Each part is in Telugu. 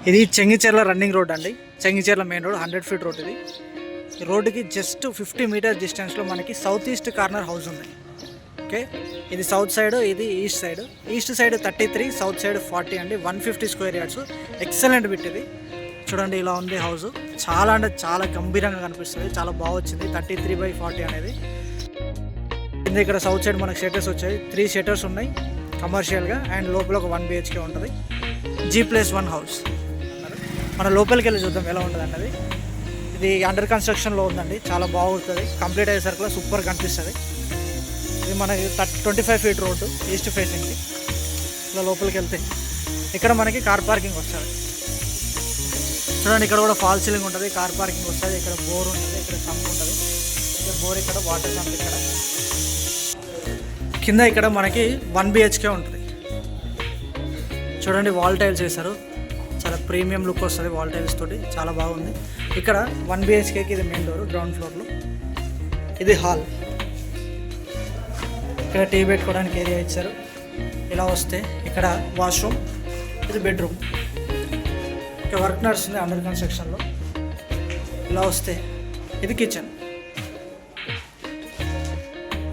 ఇది చెంగిచెర్ల రన్నింగ్ రోడ్ అండి. Chengicherla main road 100 feet road. ఇది రోడ్డుకి జస్ట్ 50 మీటర్స్ డిస్టెన్స్లో మనకి సౌత్ ఈస్ట్ కార్నర్ హౌస్ ఉంది. ఓకే, ఇది సౌత్ సైడ్, ఇది east side. East side 33, south side 40 అండి. 150 స్క్వేర్ యార్డ్స్. ఎక్సలెంట్ బిట్ ఇది. చూడండి ఇలా ఉంది హౌస్. చాలా అంటే చాలా గంభీరంగా కనిపిస్తుంది. చాలా బాగా వచ్చింది 33/40 అనేది. కింద ఇక్కడ సౌత్ సైడ్ మనకు షెటర్స్ వచ్చాయి. 3 షెటర్స్ ఉన్నాయి కమర్షియల్గా. అండ్ లోపల ఒక 1 BHK ఉంటుంది. G+1 house. మన లోపలికి వెళ్ళి చూద్దాం ఎలా ఉంటుంది అన్నది. ఇది అండర్ కన్స్ట్రక్షన్లో ఉందండి. చాలా బాగుంటుంది. కంప్లీట్ అయ్యేసరికి సూపర్ కనిపిస్తుంది. ఇది మనకి 25 ఫీట్ రోడ్డు ఈస్ట్ ఫేసింగ్కి. ఇలా లోపలికి వెళ్తే ఇక్కడ మనకి కార్ పార్కింగ్ వస్తుంది. చూడండి ఇక్కడ కూడా ఫాల్ సీలింగ్ ఉంటుంది, కార్ పార్కింగ్ వస్తుంది. ఇక్కడ బోర్ ఉంటుంది, ఇక్కడ సంప్ ఉంటుంది. ఇక్కడ బోర్, ఇక్కడ వాటర్ సంప్. ఇక్కడ కింద ఇక్కడ మనకి 1 BHK ఉంటుంది. చూడండి వాల్ టైల్స్ వేశారు. చాలా ప్రీమియం లుక్ వస్తుంది వాల్ టైల్స్ తోటి. చాలా బాగుంది. ఇక్కడ 1 BHKకి ఇది మెయిన్ డోర్ గ్రౌండ్ ఫ్లోర్లో. ఇది హాల్. ఇక్కడ టీ పెట్టుకోవడానికి ఏరియా ఇచ్చారు. ఇలా వస్తే ఇక్కడ వాష్రూమ్, ఇది బెడ్రూమ్. ఇక్కడ వర్క్ నడుస్తుంది అండర్ కన్స్ట్రక్షన్లో. ఇలా వస్తే ఇది కిచెన్.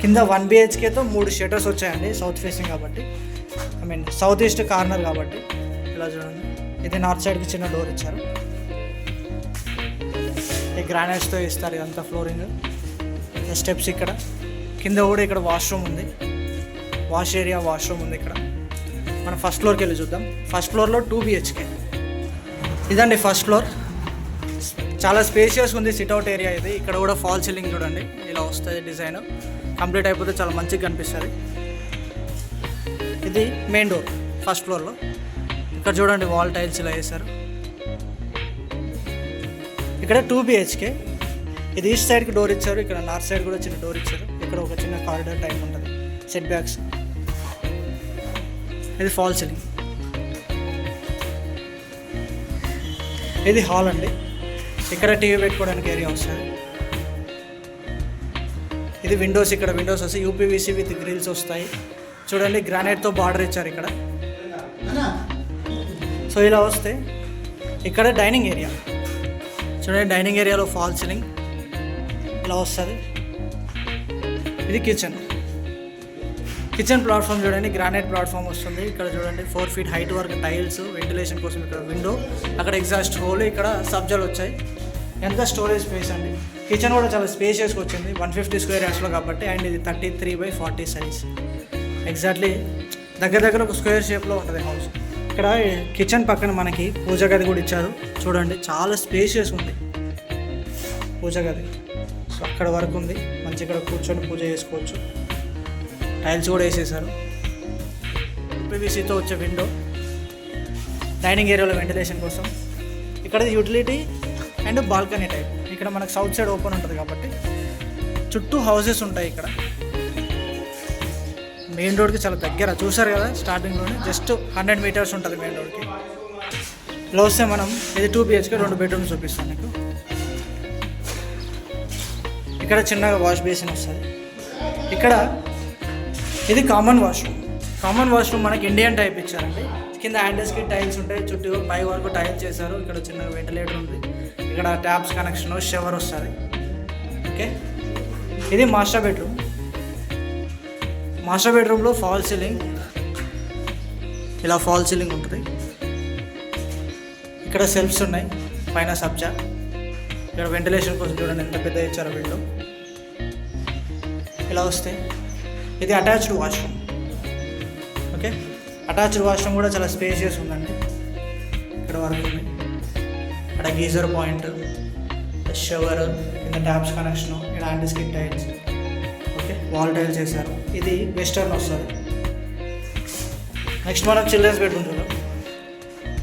కింద 1 BHKతో 3 షెటర్స్ వచ్చాయండి సౌత్ ఫేసింగ్ కాబట్టి, సౌత్ ఈస్ట్ కార్నర్ కాబట్టి. ఇలా చూడండి, ఇది నార్త్ సైడ్కి చిన్న డోర్ ఇచ్చారు. ఈ గ్రానైట్స్తో ఇస్తారు ఇదంతా ఫ్లోరింగ్. స్టెప్స్ ఇక్కడ కింద కూడా. ఇక్కడ వాష్రూమ్ ఉంది, వాష్ ఏరియా, వాష్రూమ్ ఉంది ఇక్కడ. మనం ఫస్ట్ ఫ్లోర్కి వెళ్ళి చూద్దాం. ఫస్ట్ ఫ్లోర్లో 2 BHK. ఇదండి ఫస్ట్ ఫ్లోర్. చాలా స్పేషియస్ ఉంది సిట్అవుట్ ఏరియా ఇది. ఇక్కడ కూడా ఫాల్ సీలింగ్ చూడండి ఇలా వస్తుంది డిజైన్. కంప్లీట్ అయిపోతే చాలా మంచిగా కనిపిస్తుంది. ఇది మెయిన్ డోర్ ఫస్ట్ ఫ్లోర్లో. ఇక్కడ చూడండి వాల్ టైల్స్ ఇలా వేశారు. ఇక్కడ 2 BHK. ఇది ఈస్ట్ సైడ్కి డోర్ ఇచ్చారు. ఇక్కడ నార్త్ సైడ్ కూడా చిన్న డోర్ ఇచ్చారు. ఇక్కడ ఒక చిన్న కారిడార్ టైప్ ఉంటుంది, సెట్ బ్యాక్స్. ఇది ఫాల్ సీలింగ్. ఇది హాల్ అండి. ఇక్కడ టీవీ పెట్టుకోవడానికి ఏరియా వస్తుంది. ఇది విండోస్. ఇక్కడ విండోస్ వస్తాయి UPVC విత్ గ్రిల్స్ వస్తాయి. చూడండి గ్రానైట్తో బార్డర్ ఇచ్చారు ఇక్కడ. సో ఇలా వస్తే ఇక్కడ డైనింగ్ ఏరియా. చూడండి డైనింగ్ ఏరియాలో ఫాల్ సీలింగ్ ఇలా వస్తుంది. ఇది కిచెన్. కిచెన్ ప్లాట్ఫామ్ చూడండి గ్రానైట్ ప్లాట్ఫామ్ వస్తుంది. ఇక్కడ చూడండి 4 ఫీట్ హైట్ వరకు టైల్స్, వెంటిలేషన్ కోసం ఇక్కడ విండో, అక్కడ ఎగ్జాస్ట్ హోల్, ఇక్కడ సబ్జాలు వచ్చాయి. ఎంత స్టోరేజ్ స్పేస్ అండి. కిచెన్ కూడా చాలా స్పేషియస్గా వచ్చింది 150 స్క్వేర్ యార్డ్స్లో కాబట్టి. అండ్ ఇది 33/40 సైజ్. ఎగ్జాక్ట్లీ దగ్గర ఒక స్క్వేర్ షేప్లో ఉంటుంది హౌస్. ఇక్కడ కిచెన్ పక్కన మనకి పూజ గది కూడా ఇచ్చారు. చూడండి చాలా స్పేషియస్ ఉంది పూజ గది. సో అక్కడ వరకు ఉంది మంచి. ఇక్కడ కూర్చొని పూజ చేసుకోవచ్చు. టైల్స్ కూడా వేసేసారు. PVCతో వచ్చే విండో, డైనింగ్ ఏరియాలో వెంటిలేషన్ కోసం. ఇక్కడ యూటిలిటీ అండ్ బాల్కనీ టైప్. ఇక్కడ మనకు సౌత్ సైడ్ ఓపెన్ ఉంటుంది కాబట్టి చుట్టూ హౌసెస్ ఉంటాయి. ఇక్కడ మెయిన్ రోడ్కి చాలా దగ్గర. చూసారు కదా స్టార్టింగ్లోనే జస్ట్ 100 మీటర్స్ ఉంటుంది మెయిన్ రోడ్కి. ఇలా వస్తే మనం ఇది 2 BHK 2 బెడ్రూమ్స్ చూపిస్తాను మీకు. ఇక్కడ చిన్నగా వాష్ బేసిన్ వస్తుంది. ఇక్కడ ఇది కామన్ వాష్రూమ్. కామన్ వాష్రూమ్ మనకి ఇండియన్ టైప్ ఇచ్చారండి. కింద హ్యాండిల్స్కి టైల్స్ ఉంటాయి, చుట్టూ పై వరకు టైల్స్ చేశారు. ఇక్కడ చిన్నగా వెంటిలేటర్ ఉంది. ఇక్కడ ట్యాప్స్ కనెక్షన్, షవర్ వస్తుంది. ఓకే, ఇది మాస్టర్ బెడ్రూమ్. మాస్టర్ బెడ్రూమ్లో ఫాల్ సీలింగ్, ఇలా ఫాల్ సీలింగ్ ఉంటుంది. ఇక్కడ సెల్ఫ్స్ ఉన్నాయి, పైన సబ్జా. ఇక్కడ వెంటిలేషన్ కోసం చూడండి ఎంత పెద్ద ఇచ్చారో విండో. ఇలా వస్తే ఇది attached washroom. Okay, attached washroom కూడా చాలా స్పేషియస్ ఉందండి. ఇక్కడ వరకు ఉంది. ఇక్కడ గీజర్ పాయింట్, షవర్, కింద ట్యాప్స్ కనెక్షన్, ఇక్కడ anti skin tiles. Okay, wall tiles చేశారు. ఇది వెస్టర్న్ వస్తుంది. నెక్స్ట్ మనం చిల్డ్రన్స్ బెడ్రూమ్ చూద్దాం.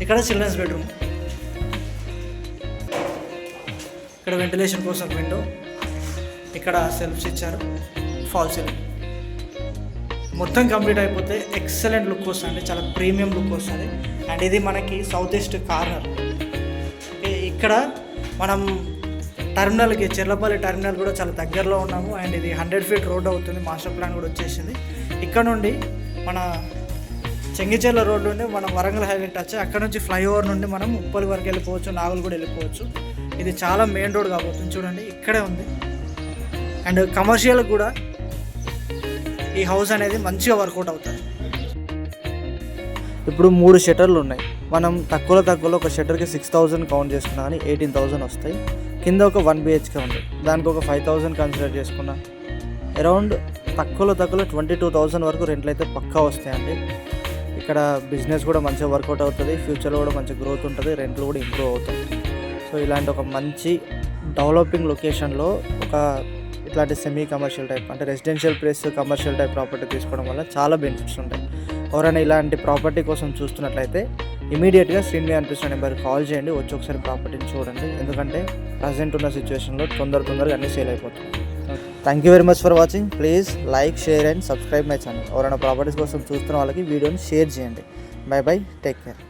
ఇక్కడ చిల్డ్రన్స్ బెడ్రూమ్. ఇక్కడ వెంటిలేషన్ కోసం విండో, ఇక్కడ సెల్ఫ్స్ ఇచ్చారు, ఫాల్ సీలింగ్. మొత్తం కంప్లీట్ అయిపోతే ఎక్సలెంట్ లుక్ వస్తుంది, చాలా ప్రీమియం లుక్ వస్తుంది. అండ్ ఇది మనకి సౌత్ ఈస్ట్ కార్నర్. ఇక్కడ మనం టర్మినల్కి, చెర్లపల్లి టర్మినల్ కూడా చాలా దగ్గరలో ఉన్నాము. అండ్ ఇది 100 ఫీట్ రోడ్ అవుతుంది. మాస్టర్ ప్లాన్ కూడా వచ్చేసింది. ఇక్కడ నుండి మన చెంగిచెర్ల రోడ్ నుండి మనం వరంగల్ హైవే టచ్, అక్కడ నుంచి ఫ్లైఓవర్ నుండి మనం ఉప్పల్ వరకు వెళ్ళిపోవచ్చు, నాగులు కూడా వెళ్ళిపోవచ్చు. ఇది చాలా మెయిన్ రోడ్ కాబోతుంది. చూడండి ఇక్కడే ఉంది. అండ్ కమర్షియల్ కూడా ఈ హౌస్ అనేది మంచిగా వర్కౌట్ అవుతుంది. ఇప్పుడు 3 షట్టర్లు ఉన్నాయి. మనం తక్కువలో ఒక షట్టర్కి 6,000 కౌంట్ చేసుకున్నా కానీ 18,000 వస్తాయి. కింద ఒక 1 BHK ఉంది, దానికి ఒక 5,000 కన్సిడర్ చేసుకున్నా అరౌండ్ తక్కువలో 22,000 వరకు రెంట్లు అయితే పక్కా వస్తాయండి. ఇక్కడ బిజినెస్ కూడా మంచిగా వర్కౌట్ అవుతుంది, ఫ్యూచర్లో కూడా మంచి గ్రోత్ ఉంటుంది, రెంట్లు కూడా ఇంప్రూవ్ అవుతాయి. సో ఇలాంటి ఒక మంచి డెవలపింగ్ లొకేషన్లో ఒక ఇట్లాంటి సెమీ కమర్షియల్ టైప్ అంటే residential place commercial type property తీసుకోవడం వల్ల చాలా బెనిఫిట్స్ ఉంటాయి. ఎవరైనా ఇలాంటి ప్రాపర్టీ కోసం చూస్తున్నట్లయితే ఇమీడియట్గా స్క్రీన్ మీద అనిపిస్తున్న నెంబర్కి కాల్ చేయండి, వచ్చి ఒకసారి ప్రాపర్టీని చూడండి. ఎందుకంటే ప్రజెంట్ ఉన్న సిచ్యువేషన్లో తొందరగా అన్నీ సేల్ అయిపోతాయి. Thank you very much for watching. Please like, share and subscribe my channel. ఎవరైనా ప్రాపర్టీస్ కోసం చూస్తున్న వాళ్ళకి వీడియోని షేర్ చేయండి. By by, take care.